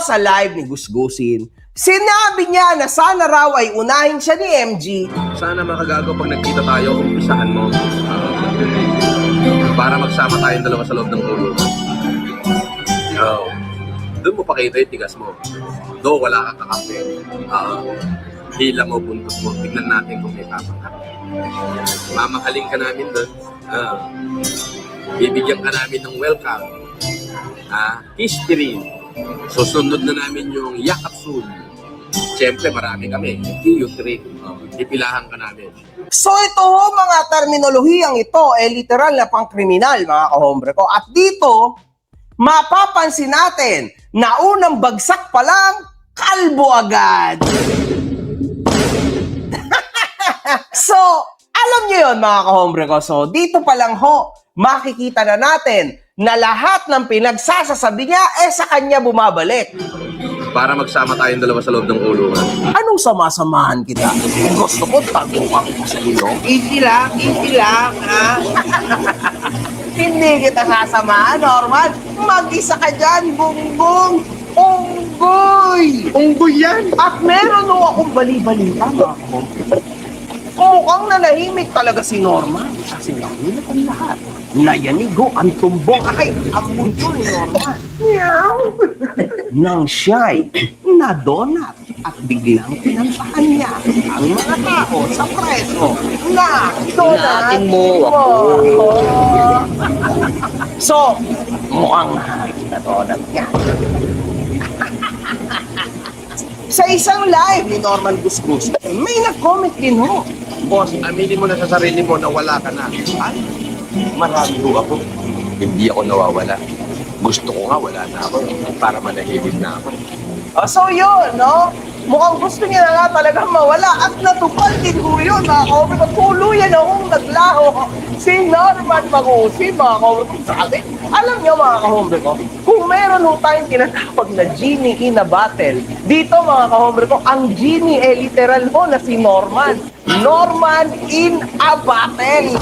sa live ni Gusgusin, sinabi niya na sana raw ay unahin siya ni MG. Sana makagago pag nagkita tayo, umpisahan mo. Para magsama tayong dalawa sa loob ng ulo. Doon mo pakita yung tigas mo. Do, wala kang kakape. Hila mo, buntot mo. Tignan natin kung may tapang ka. Mamahaling ka namin doon. Bibigyan ka namin ng welcome. History. Susunod na namin yung yakap soon. Siyempre, marami kami. Yung trip. Ipilahan ka namin. So ito ho, mga terminolohiyang ito, literal na pang-kriminal, mga kahombre ko. At dito, mapapansin natin na unang bagsak pa lang, kalbo agad. So, alam niyo yun, mga kahombre ko. So, dito pa lang ho, makikita na natin na lahat ng pinagsasasabi niya, sa kanya bumabalik. Para magsama tayong dalawa sa loob ng ulungan. Anong sama-samahan kita? Gusto ko taguan ko sa ilong. Easy lang, ha? Hindi kita sasamahan, Norman. Mag-isa ka dyan, bungbong. Unggoy! Unggoy yan! At meron ho akong bali-balita, mga kahombre. Mukhang nanahimik talaga si Norman. Kasi nakulat ang lahat. Nayanigo ang tumbong. Ay, ang mundo ni Norman. Meow! Nang siya'y nadonat at biglang pinantahan niya ang mga tao sa preso na donat mo ako. So, mukhang nadonat niya. Sa isang live ni Norman Gusgus, may nag-comment din ho. Boss, aminin mo na sa sarili mo na wala ka na. Ay, marami ho ako. Hindi ako nawawala. Gusto ko nga wala na ako para manahimik na ako. So yun, no? Mukhang gusto niya na nga talagang mawala at natupad din ho yun, mga kahombre ko. Tuluyan akong naglaho si Norman Magusi, mga kahombre ko. Sabi, alam niyo, mga kahombre ko, kung meron ho tayong tinatawag na genie in a bottle, dito, mga kahombre ko, ang genie literal ho na si Norman. Norman in a bottle.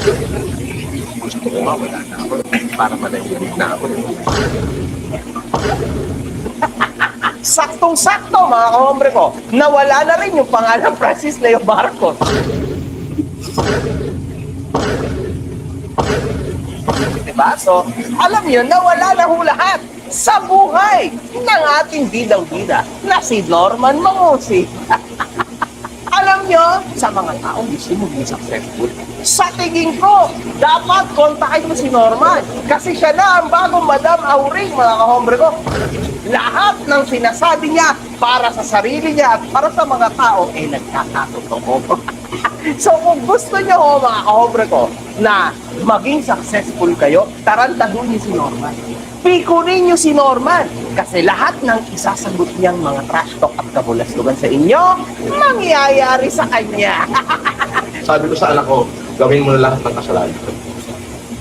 Gusto ko nga wala na ako para manahimik na ako. Saktong-sakto, mga kahombre ko, nawala na rin yung pangalan Francis Leo Barcos. Diba? So, alam nyo, nawala na ho lahat sa buhay ng ating bidang-bida na si Norman Magusi. Alam nyo, sa mga taong gusto maging successful, sa tingin ko, dapat kontakin mo si Norman. Kasi siya na ang bagong Madam Auring, mga kahombre ko. Lahat ng sinasabi niya para sa sarili niya at para sa mga tao, nagkakatotoo. So kung gusto niyo ho, mga kahombre ko, na maging successful kayo, tarantaduhin niyo si Norman. Pikunin niyo si Norman kasi lahat ng isasagot niyang mga trash talk at kabulastugan sa inyo, mangyayari sa kanya. Sabi ko sa anak ko, gawin mo na lahat ng kasalanan.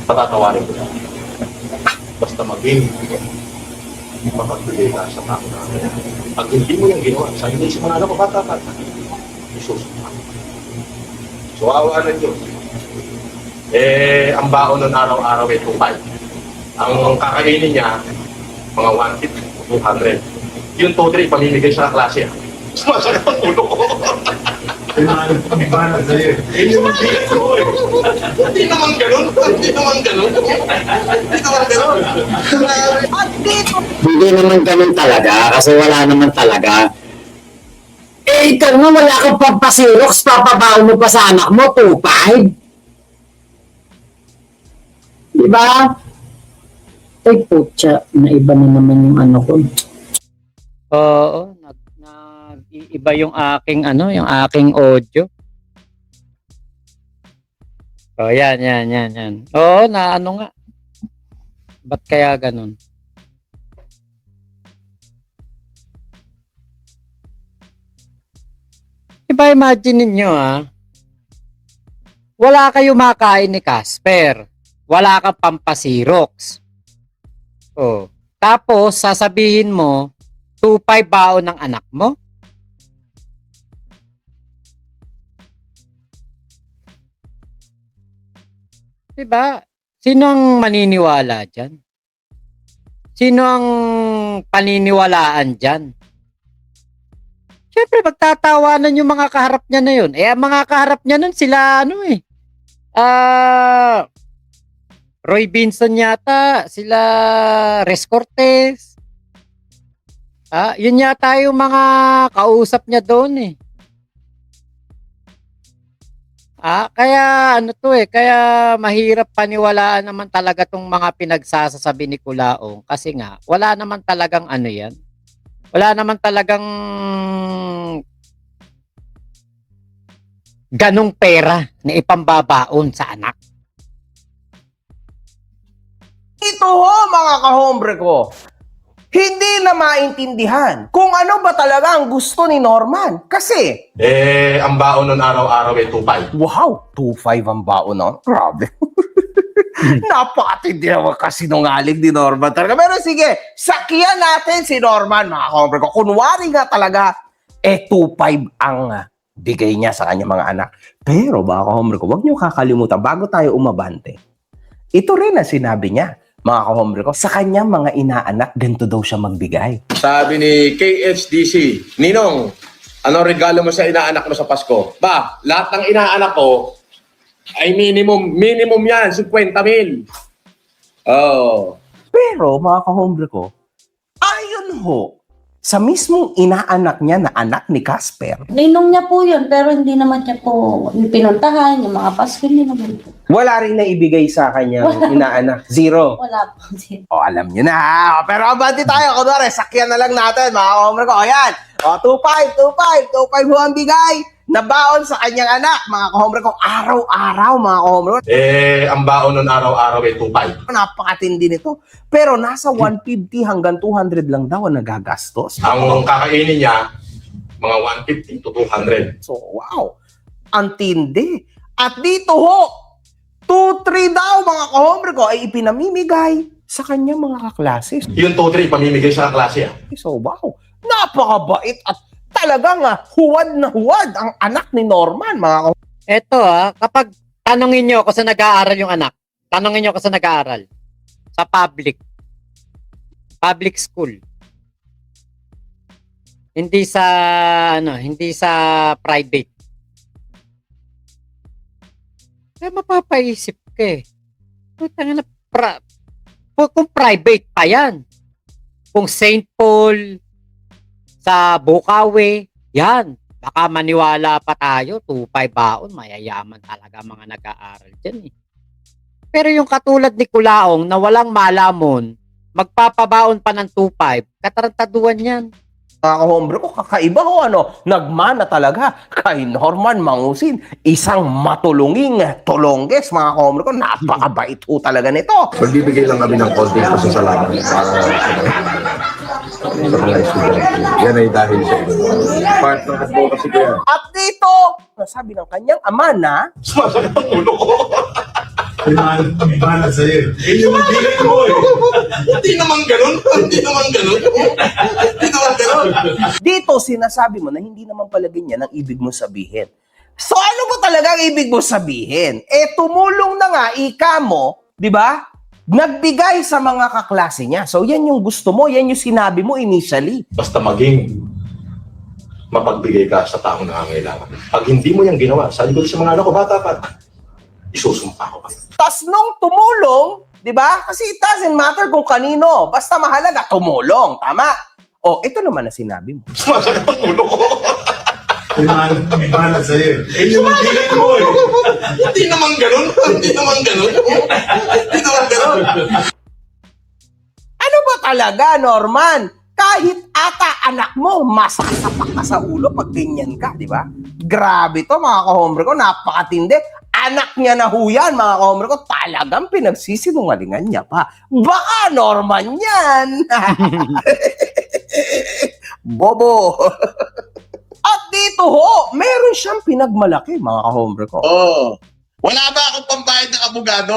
Patatawarin ko na. Basta maging mapagbigay ka sa tao namin. Pag hindi mo yung ginawa, sabi niya sa mga anak ko, bata. Isusunod. So, awa ng Diyos. Ang baon ng araw-araw ay 2.5. Ang kakainin niya, mga 150, 200. Yung 2-3, pamimigay sa klase. Sumasakit ang ulo ko. Hindi naman ganun. At dito, Hindi naman ganun talaga kasi wala naman talaga. Ikaw nga wala kang pampasirox, papabaon mo pa sa anak mo, 2.5. Diba? Ay, putya, naiba na naman yung ano ko. Oo, iba yung aking yung aking audio. Oh, yan. Oo, na ano nga. Ba't kaya ganun? Iba, imagine ninyo wala kayo makain ni Casper. Wala kang pampasirox. Oh. Tapos, sasabihin mo, 2.5 baon ng anak mo? Diba? Sino ang maniniwala dyan? Sino ang paniniwalaan dyan? Siyempre, magtatawanan yung mga kaharap niya na yun. Ang mga kaharap niya nun, sila Roy Binson yata, sila Res Cortez. Yun yata yung mga kausap niya doon kaya kaya mahirap paniwalaan naman talaga tong mga pinagsasasabi ni Kulaong kasi nga wala naman talagang yan. Wala naman talagang ganong pera na ipambabaon sa anak. Ito ho, mga kahombre ko. Hindi na maintindihan kung ano ba talaga ang gusto ni Norman. Kasi, Ang baon nun araw-araw ay 2.5. wow, 2.5 ang baon nun. Grabe. Napakatindi naman kasi sinungaling ni Norman talaga. Pero sige, sakyan natin si Norman, mga kahombre ko. Kunwari nga talaga, 2.5 ang bigay niya sa kanyang mga anak. Pero, mga kahombre ko, huwag niyo kakalimutan, bago tayo umabante, ito rin ang sinabi niya, mga kahombre ko, sa kanyang mga inaanak, ganito daw siya magbigay. Sabi ni KHDC, Ninong, anong regalo mo sa inaanak mo sa Pasko? Ba, lahat ng inaanak ko ay minimum yan, 50,000. Oh. Pero, mga kahombre ko, ayon ho, sa mismong inaanak niya na anak ni Casper, Ninong niya po yun, pero hindi naman niya po pinuntahan, yung mga Pasko, hindi naman po. wala rin na ibigay sa kanyang inaanak. Zero. Wala po. O, alam niyo na. O, pero abante tayo. Kunwari, sakyan na lang natin, mga kahombre ko. O, yan. O, 2.5 ho ang bigay na baon sa kanyang anak, mga kahombre ko. Araw-araw, mga kahombre ko. Ang baon nun araw-araw ay 2.5. Napakatindi nito. Pero nasa 150 hanggang 200 lang daw ang nagagastos. Ang kakainin niya, mga 150 to 200. So, wow. Ang tindi. At dito ho, 2-3 daw, mga kahombre ko, ay ipinamimigay sa kanyang mga kaklase. Yung 2-3 pamimigay sa klase. So, wow. Napakabait at talagang huwad na huwad ang anak ni Norman, mga kahombre. Eto kapag tanongin niyo ako sa nag-aaral yung anak, tanongin niyo ako sa nag-aaral sa public school. Hindi sa private. Mapapaisip ka Putang na, kung private pa yan. Kung St. Paul, sa Bukawi, yan. Baka maniwala pa tayo, 2.5 baon, mayayaman talaga mga nag-aaral dyan Pero yung katulad ni Kulaong na walang malamon, magpapabaon pa ng 2.5, katarantaduan yan. Mga kahombre ko, kakaiba ho, nagmana talaga kay Norman Mangusin. Isang matulunging tulongges, mga kahombre ko. Napakabait ho talaga nito. Magbibigay lang kami ng konting pasasalamat para sa mga estudyante. Yan ay dahil sa inyo. Part ng advocacy ko yan. At dito, nasabi ng kanyang ama na, Sumasakit ang ulo ko. Mana sa'yo. Yung bigay mo Hindi naman ganun. dito sinasabi mo na hindi naman pala ganyan ang ibig mo sabihin. So ano ba talaga ang ibig mo sabihin? Tumulong na nga, ika mo, di ba? Nagbigay sa mga kaklase niya. So yan yung gusto mo, yan yung sinabi mo initially. Basta maging mapagbigay ka sa taong nangangailangan. Pag hindi mo yan ginawa, sabi ko sa mga anak ko, bata pa, isusumpa ko pa. Tas nung tumulong, di ba? Kasi it doesn't matter kung kanino. Basta mahalaga, tumulong. Tama? O, ito naman na sinabi mo. Sumasakit ang ulo ko. Mana sa'yo. Yung bigay mo Hindi naman ganun. Ano ba talaga, Norman? Kahit ata anak mo, masasapak ka sa ulo pag ganyan ka, di ba? Grabe to, mga kahombre ko, napakatindi. Anak niya na ho yan, mga kahombre ko, talagang pinagsisinungalingan niya pa. Baka Norman yan! Bobo! At dito ho, meron siyang pinagmalaki, mga kahombre ko. Oh. Wala ba akong pambayad ng abogado?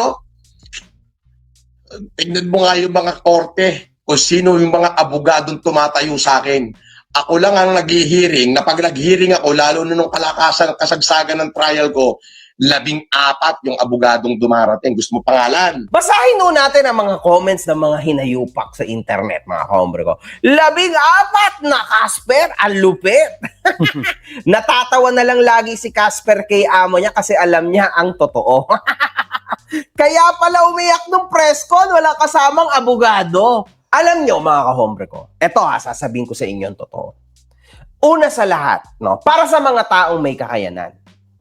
Tignan mo nga yung mga korte kung sino yung mga abogadong tumatayo sa akin. Ako lang ang nag-hearing, na pag nag-hearing ako, lalo na nung kalakasan, kasagsagan ng trial ko, 14 yung abogadong dumarating. Gusto mo pangalan? Basahin nun natin ang mga comments ng mga hinayupak sa internet, mga kahombre ko. 14 na Casper, ang lupit. Natatawa na lang lagi si Casper kay amo niya kasi alam niya ang totoo. Kaya pala umiyak nung press con, walang kasamang abogado. Alam nyo, mga kahombre ko, eto sasabihin ko sa inyo ang totoo. Una sa lahat, no, para sa mga taong may kakayanan,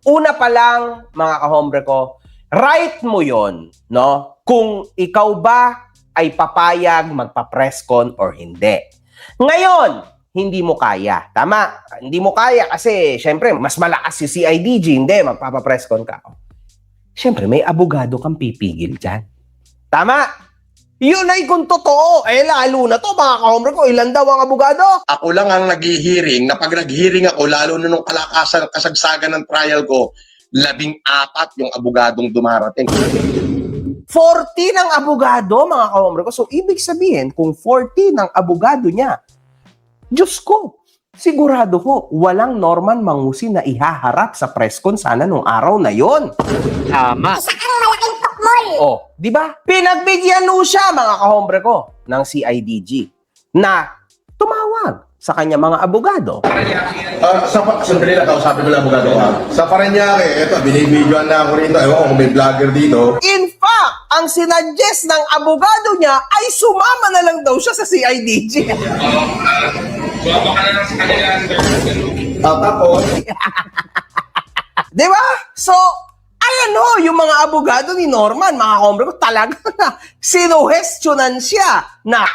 una pa lang, mga kahombre ko, right mo yon, no? Kung ikaw ba ay papayag magpa-press con or hindi. Ngayon, hindi mo kaya. Tama, hindi mo kaya kasi, syempre, mas malakas si CIDG, hindi, magpapa-press con ka. Syempre, may abogado kang pipigil dyan. Tama? Yun ay kung totoo. Eh, lalo na to, mga kahombre ko, ilan daw ang abogado? Ako lang ang nag-hearing, na pag nag-hearing ako, lalo na nung kasagsagan ng trial ko, 14 yung abogadong dumarating. 14 ang abogado, mga kahombre ko. So, ibig sabihin, kung 14 ang abogado niya, Diyos ko, sigurado ko, walang Norman Mangusi na ihaharap sa press con sana nung araw na yon. Tama. Oh, di ba? Pinagbigyan mo siya, mga kahombre ko, ng CIDG na tumawag sa kanya mga abogado. Sandali lang, kausapin mo lang abogado ka. Sa Paranaque, eto, binibidyoan na ako rito. Ewan ko kung may vlogger dito. In fact, ang sinuggest ng abogado niya ay sumama na lang daw siya sa CIDG. Tapos, Di ba? So, ayan o, yung mga abogado ni Norman, mga kombre ko, talaga na sinuhestyonan siya na,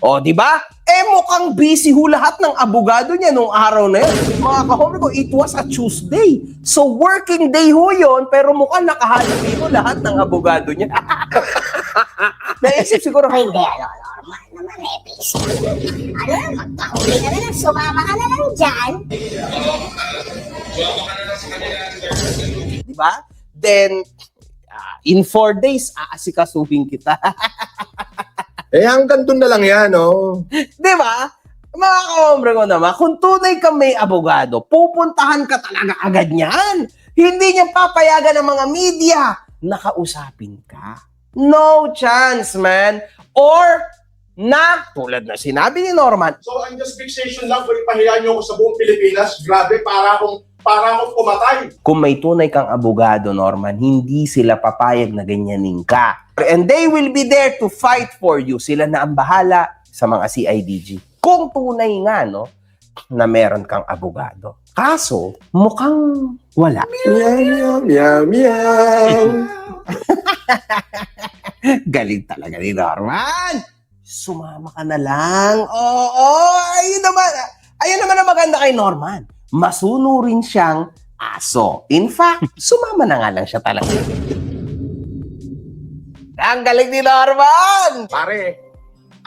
o, di ba? Eh, mukhang busy ho lahat ng abogado niya nung araw na yun. Mga kahombre ko, it was a Tuesday. So, working day ho yun, pero mukhang nakahalap dito lahat ng abogado niya. Naisip siguro, Hindi, normal naman eh, please. Magpahuli ka na lang, sumama ka na lang dyan. di ba? Then, in 4 days, aasikasuhin kita. hanggang doon na lang yan, no? Di ba? Mga kaombre ko naman, kung tunay ka may abogado, pupuntahan ka talaga agad niyan. Hindi niya papayagan ng mga media. Nakausapin ka. No chance, man. Or, tulad na sinabi ni Norman, So, ang just fixation lang kung ipahiya niyo ako sa buong Pilipinas, grabe, para akong pumatay. kung may tunay kang abogado, Norman, hindi sila papayag na ganyanin ka. And they will be there to fight for you. Sila na ang bahala sa mga CIDG. Kung tunay nga, no, na meron kang abogado. Kaso, mukhang wala. Meow, meow, meow. Galing talaga ni Norman. Sumama ka na lang. Oo, ayun naman ang maganda kay Norman. Masunurin siyang aso. In fact, sumama na nga lang siya talaga. Ang galing ni Norman! Pare,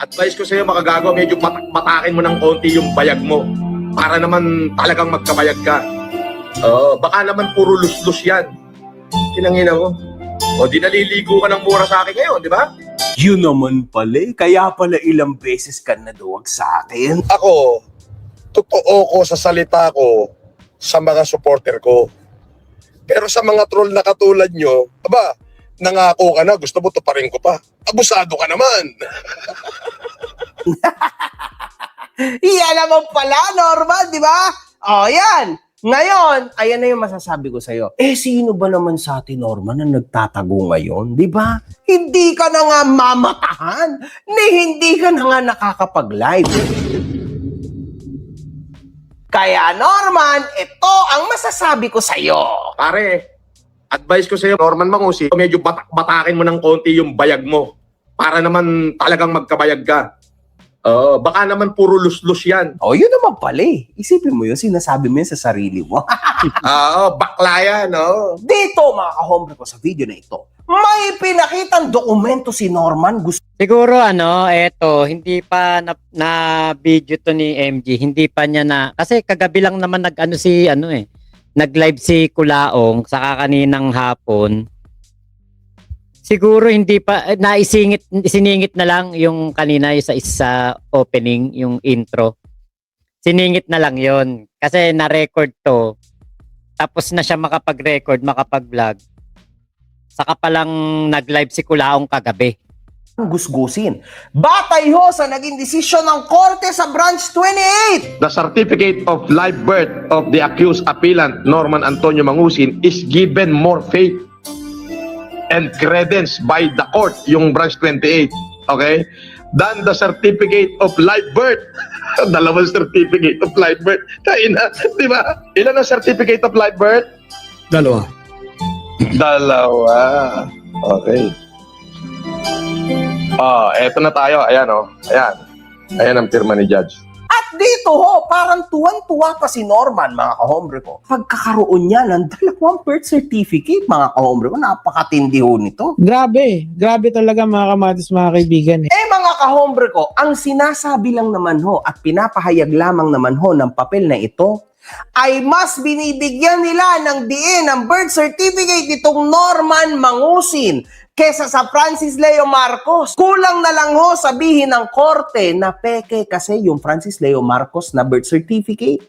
advice ko sa'yo, makagago, medyo patakin mo ng konti yung bayag mo. Para naman talagang magkabayag ka. Baka naman puro luslus yan. Kinangina mo. O di naliligo ka ng mura sa akin ngayon, di ba? Yun naman pala. Kaya pala ilang beses ka naduwag sa akin. Ako, totoo ko sa salita ko sa mga supporter ko. Pero sa mga troll na katulad nyo, nangako ka na, gusto mo tuparin ko pa. Abusado ka naman. Iyan naman pala, Norman, di ba? O, yan. Ngayon, ayan na yung masasabi ko sa'yo. Eh, sino ba naman sa atin, Norman, na nagtatago ngayon, di ba? Hindi ka na nga mamatahan, ni hindi ka na nga nakakapag-live. Kaya, Norman, ito ang masasabi ko sa'yo. Pare, advice ko sa'yo, Norman Mangusi, medyo batakin mo ng konti yung bayag mo. Para naman talagang magkabayag ka. Baka naman puro luslus yan. O, yun naman pala eh. Isipin mo yun, sinasabi mo yun sa sarili mo. Bakla yan, no? Dito, mga kahombre ko, sa video na ito, may pinakitang dokumento si Norman. Siguro eto, hindi pa na video to ni MG, hindi pa niya na, kasi kagabi lang naman nag-live si Kulaong sa kaninang hapon. Siguro hindi pa, siningit na lang yung kanina sa isa opening, yung intro. Siningit na lang yon kasi na-record to tapos na siya makapag-record, makapag-vlog, saka palang nag-live si Kulaong kagabi. Gusgusin. Batay ho sa naging desisyon ng korte sa Branch 28. The certificate of live birth of the accused appellant Norman Antonio Mangusin is given more faith and credence by the court, yung Branch 28, okay, than the certificate of live birth. Dalawang certificate of live birth. Kaina, di ba? Ilan ang certificate of live birth? Dalawa. Okay. Eto na tayo. Ayan, oh. Ayan. Ayan ang pirma ni Judge. At dito ho, parang tuwan-tuwa pa si Norman, mga kahombre ko. Pagkakaroon niya ng 2 birth certificate, mga kahombre ko, napakatindi ho nito. Grabe. Grabe talaga mga kamatis, mga kaibigan. Mga kahombre ko, ang sinasabi lang naman ho at pinapahayag lamang naman ho ng papel na ito ay mas binibigyan nila ng diin ng birth certificate itong Norman Mangusin kesa sa Francis Leo Marcos. Kulang na lang ho sabihin ng korte na peke kasi yung Francis Leo Marcos na birth certificate.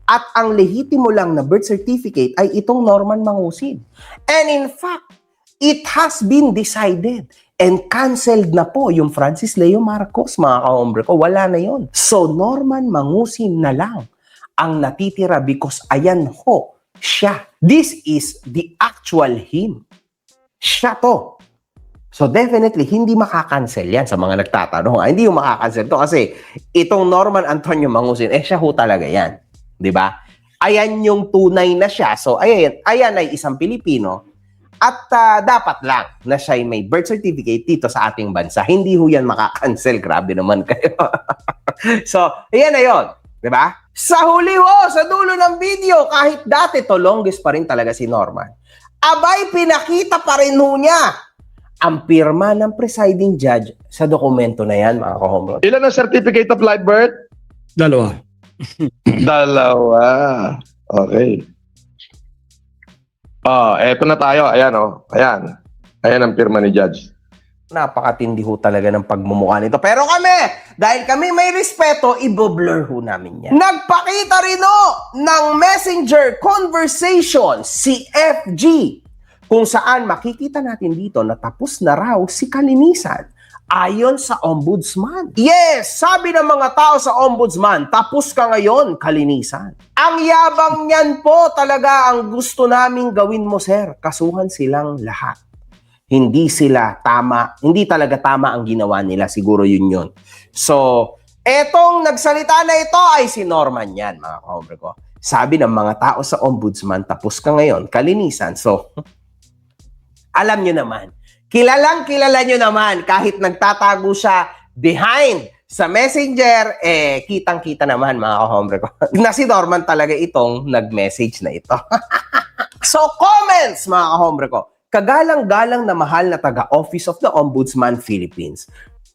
At ang lehitimo lang na birth certificate ay itong Norman Mangusin. And in fact, it has been decided and canceled na po yung Francis Leo Marcos, mga kahombre ko. Wala na yon. So, Norman Mangusin na lang ang natitira because ayan ho, siya. This is the actual him. Siya to. So definitely, hindi makakancel yan sa mga nagtatanong. Hindi yung makakancel to kasi itong Norman Antonio Mangusin, siya ho talaga yan. 'Di ba? Ayan yung tunay na siya. So ayan ay isang Pilipino at dapat lang na siya ay may birth certificate dito sa ating bansa. Hindi ho yan makakancel. Grabe naman kayo. So, ayan na yun. 'Di ba? Sa huli ho, sa dulo ng video, kahit dati to longest pa rin talaga si Norman, abay pinakita pa rin ho niya ang pirma ng presiding judge sa dokumento na yan, mga kahombre. Ilan ang certificate of live birth? Dalawa. Dalawa. Okay. Eto na tayo. Ayan, oh. Ayan. Ayan ang pirma ni Judge. Napakatindi ho talaga ng pagmumukha nito. Pero kami, dahil kami may respeto, i-blur ho namin yan. Nagpakita rin ho ng messenger conversation si FG kung saan makikita natin dito na tapos na raw si kalinisan ayon sa ombudsman. Yes, sabi ng mga tao sa ombudsman, tapos ka ngayon, kalinisan. Ang yabang niyan po talaga ang gusto naming gawin mo, sir. Kasuhan silang lahat. Hindi sila tama, hindi talaga tama ang ginawa nila, siguro yun. So, etong nagsalita na ito ay si Norman yan, mga kahombre ko. Sabi ng mga tao sa ombudsman, tapos ka ngayon, kalinisan. So, alam nyo naman, kilalang kilala nyo naman, kahit nagtatago siya behind sa messenger, kitang-kita naman, mga kahombre ko, na si Norman talaga itong nag-message na ito. So, comments, mga kahombre ko. Kagalang-galang na mahal na taga-Office of the Ombudsman Philippines.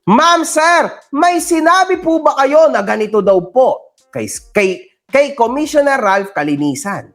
Ma'am, sir, may sinabi po ba kayo na ganito daw po kay Commissioner Ralph Kalinisan?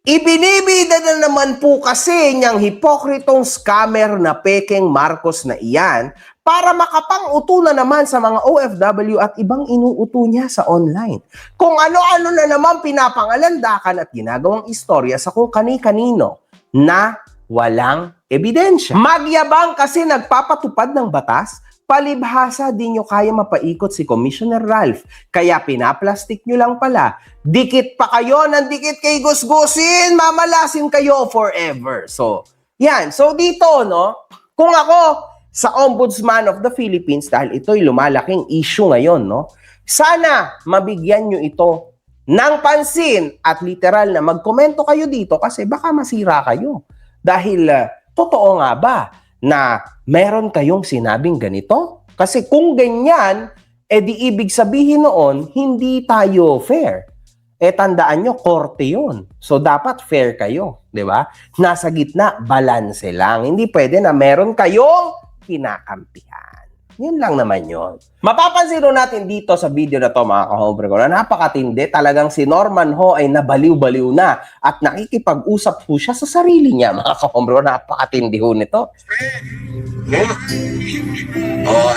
Ibinibida na naman po kasi niyang hipokritong scammer na pekeng Marcos na iyan para makapang-uto na naman sa mga OFW at ibang inuuto niya sa online. Kung ano-ano na naman pinapangalandakan at ginagawang istorya sa kung kani-kanino na walang ebidensya. Magyabang kasi nagpapatupad ng batas, palibhasa di nyo kaya mapaikot si Commissioner Ralph. Kaya pinaplastik nyo lang pala. Dikit pa kayo ng dikit kay gusgusin, mamalasin kayo forever. So, yan. So dito, no, kung ako sa Ombudsman of the Philippines, dahil ito'y lumalaking issue ngayon, no, sana mabigyan nyo ito ng pansin at literal na magkomento kayo dito kasi baka masira kayo. Dahil totoo nga ba na meron kayong sinabing ganito? Kasi kung ganyan, di ibig sabihin noon, hindi tayo fair. Tandaan nyo, korte yun. So dapat fair kayo, di ba? Nasa gitna, balanse lang. Hindi pwede na meron kayong kinakampihan. Yun lang naman yun. Mapapansin natin dito sa video na to, mga kahombre ko, na napakatindi. Talagang si Norman ho ay nabaliw-baliw na at nakikipag-usap po siya sa sarili niya, mga kahombre ko. Napakatindi ho nito.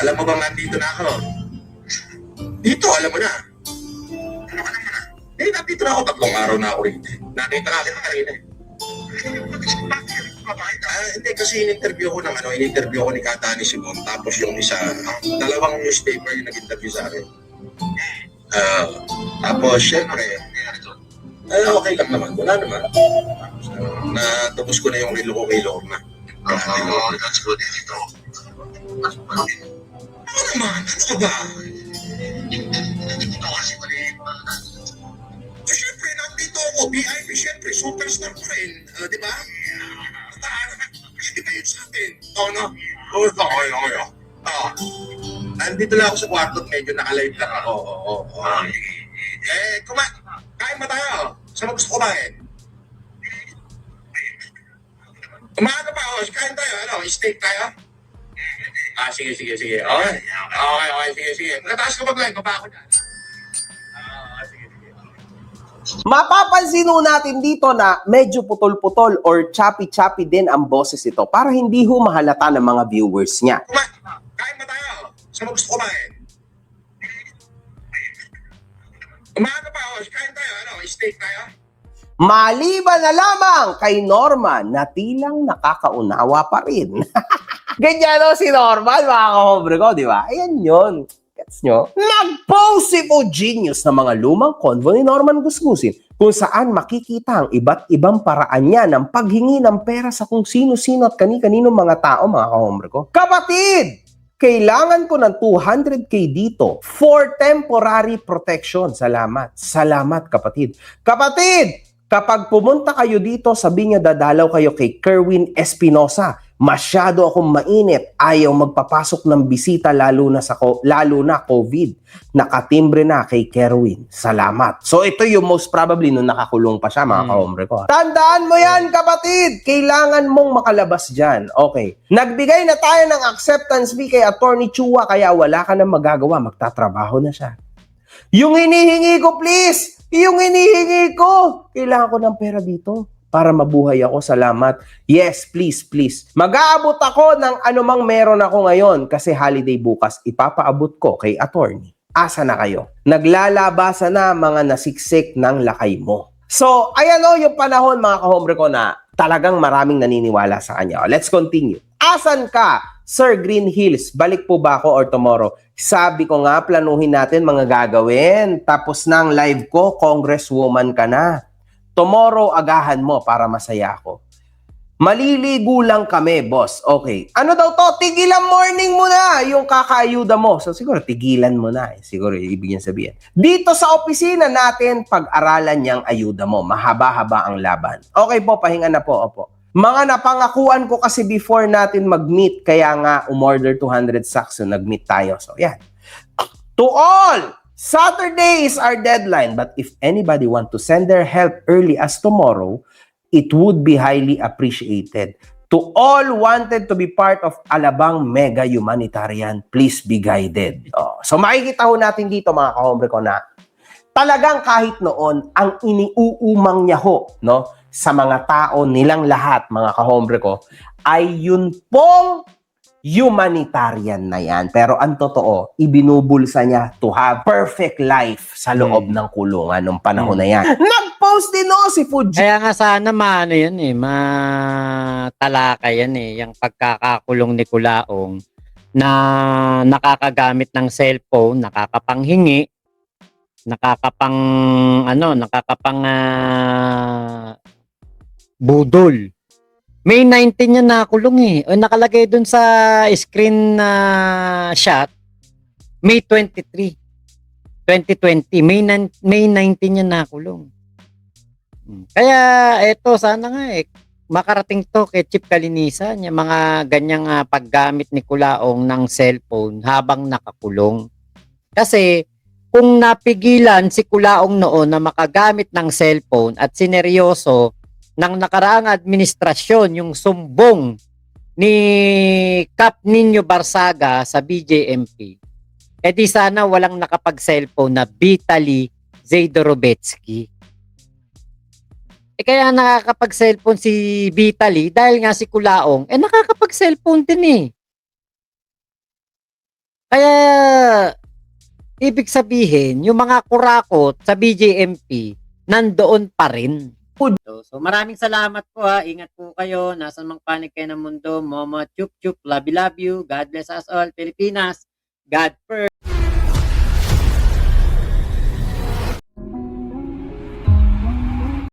Alam mo bang nandito na ako? Dito, alam mo na. Ano ka naman? Eh, nandito na ako 3 araw na ako rito. Nakita natin na kanina eh. Hindi kasi in-interview ko in-interview ko ni Katani Simon, tapos yung isa, 2 newspaper yung nag-interview sa akin. Tapos, syempre, okay lang naman, wala naman. Natapos ko na yung relo ko kay Lorna. That's good. Ano naman? Ano ba? Siyempre, nandito ako, VIP, siyempre, superstar pa rin, di ba? Hindi ba yun sa atin? Oo, no? Oo. Nandito lang ako sa kwarto at medyo naka-live lang ako. Kain ba tayo? Saan mo gusto kumain? Umaga pa ako, kain tayo, steak tayo? Sige. Okay, sige. Nataas ko mag-live, baba ako dyan. Sige. Mapapansin ho natin dito na medyo putol-putol or choppy-choppy din ang boses ito para hindi ho mahalata ng mga viewers niya. Kain ba tayo? Saan mo gusto kumain? Umaga pa ako, kain tayo, steak tayo? Maliban na lamang kay Norman na tilang nakakaunawa pa rin. Ganyan o si Norman, mga kahobre ko, di ba? Ayan yun. Gets nyo? Nag-post si Genius na mga lumang convo ni Norman Gusgusin kung saan makikita ang iba't ibang paraan niya ng paghingi ng pera sa kung sino-sino at kani-kanino mga tao, mga kahobre ko. Kapatid! Kailangan ko ng 200k dito for temporary protection. Salamat. Salamat, kapatid. Kapatid! Kapag pumunta kayo dito, sabi niya dadalaw kayo kay Kerwin Espinosa. Masyado akong mainit. Ayaw magpapasok ng bisita lalo na COVID. Nakatimbre na kay Kerwin. Salamat. So ito yung most probably nung nakakulong pa siya, mga kahombre ko. Tandaan mo yan, kapatid. Kailangan mong makalabas dyan. Okay. Nagbigay na tayo ng acceptance fee kay Attorney Chua kaya wala ka na magagawa. Magtatrabaho na siya. Yung hinihingi ko, please! Yung hinihingi ko! Kailangan ko ng pera dito para mabuhay ako. Salamat. Yes, please. Mag-aabot ako ng anumang meron ako ngayon kasi holiday bukas. Ipapaabot ko kay attorney. Asa na kayo? Naglalabasa na mga nasiksik ng lakay mo. So, ayan o yung panahon, mga kahombre ko, na talagang maraming naniniwala sa kanya. Let's continue. Asan ka, Sir Green Hills? Balik po ba ako or tomorrow? Sabi ko nga, planuhin natin mga gagawin. Tapos ng live ko, congresswoman ka na. Tomorrow, agahan mo para masaya ako. Maliligo lang kami, boss. Okay. Ano daw to? Tigilan morning mo na yung kakaayuda mo. So siguro, tigilan mo na. Siguro, ibig niyan sabihin. Dito sa opisina natin, pag-aralan niyang ayuda mo. Mahaba-haba ang laban. Okay po, pahinga na po. Opo. Mga napangakuan ko kasi before natin mag-meet, kaya nga umorder 200 sacks, so nag-meet tayo. So, yan. To all, Saturday is our deadline, but if anybody want to send their help early as tomorrow, it would be highly appreciated. To all wanted to be part of Alabang Mega Humanitarian, please be guided. So, makikita ho natin dito, mga kahombre ko, na talagang kahit noon, ang iniuumang niya ho, no? Sa mga tao nilang lahat, mga kahombre ko, ay yun pong humanitarian na yan. Pero ang totoo, ibinubulsa niya to have perfect life sa loob ng kulungan nung panahon na yan. Nag-post din si Fuji. Kaya nga sana matalaka yan yung pagkakakulong ni Kulaong na nakakagamit ng cellphone, nakakapanghingi, nakakapang budol. May 19 yan nakulong O nakalagay dun sa screen na shot, May 23, 2020. May 19 yan nakulong. Kaya eto sana nga makarating to kay Chief Kalinisan, yung mga ganyang paggamit ni Kulaong ng cellphone habang nakakulong. Kasi kung napigilan si Kulaong noon na makagamit ng cellphone at sineryoso ng nakaraang administrasyon yung sumbong ni Cap Nino Barsaga sa BJMP, di sana walang nakapag-cellphone na Vitaly Zaidorobetsky. Kaya nakakapag-cellphone si Vitaly dahil nga si Kulaong, nakakapag-cellphone din Kaya ibig sabihin, yung mga kurakot sa BJMP, nandoon pa rin. So maraming salamat po ha. Ingat po kayo. Nasaan mang panig kayo ng mundo. Momo, chup chup, love you. God bless us all. Pilipinas, God first.